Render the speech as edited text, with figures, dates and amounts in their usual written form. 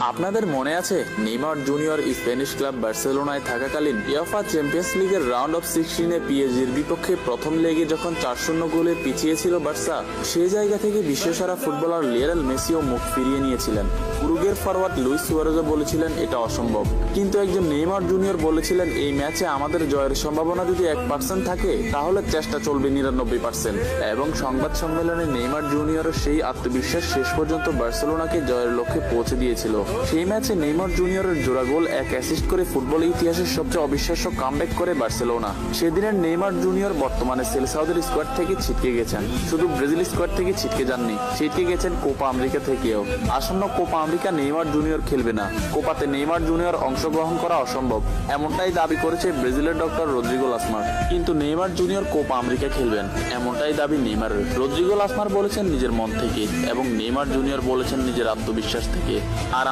আপনাদের মনে আছে নেইমার জুনিয়র স্প্যানিশ ক্লাব বার্সেলোনায় থাকাকালীন ইউএফা চ্যাম্পিয়ন্স লিগের রাউন্ড অফ 16-এ পিএসজির বিপক্ষে প্রথম লেগে যখন 4-0 গোলে পিছিয়ে ছিল বার্সা, সেই জায়গা থেকে বিশ্বসেরা ফুটবলার লিওনেল মেসিও মুখ ফিরিয়ে নিয়েছিলেন। উরুগুয়ের ফরওয়ার্ড লুইস সুয়ারেজও বলেছিলেন এটা অসম্ভব, কিন্তু একজন নেইমার জুনিয়র বলেছিলেন এই ম্যাচে আমাদের জয়ের সম্ভাবনা যদি 1% থাকে তাহলে চেষ্টা চলবে 99%। এবং সংবাদ সম্মেলনে নেইমার জুনিয়রের সেই আত্মবিশ্বাস শেষ পর্যন্ত বার্সেলোনাকে জয়ের লক্ষ্যে পৌঁছে দিয়েছিল। সেই ম্যাচে নেইমার জুনিয়রের জোড়া গোল, এক অ্যাসিস্ট করে ফুটবল ইতিহাসের সবচেয়ে অবিশ্বাস্য কামব্যাক করে বার্সেলোনা। সেদিনের নেইমার জুনিয়র বর্তমানে সেলসাওদের স্কোয়াড থেকে ছিটকে গেছেন। শুধু ব্রাজিল স্কোয়াড থেকে ছিটকে যাননি, ছিটকে গেছেন কোপা আমেরিকা থেকেও। আসন্ন কোপা আমেরিকা নেইমার জুনিয়র খেলবে না, কোপাতে নেইমার জুনিয়র অংশগ্রহণ করা অসম্ভব, এমনটাই দাবি করেছে ব্রাজিলের ডক্টর রদ্রিগো লাসমার। কিন্তু নেইমার জুনিয়র কোপা আমেরিকা খেলবেন, এমনটাই দাবি নেইমারের। রদ্রিগো লাসমার বলেছেন নিজের মন থেকে, এবং নেইমার জুনিয়র বলেছেন নিজের আত্মবিশ্বাস থেকে। আর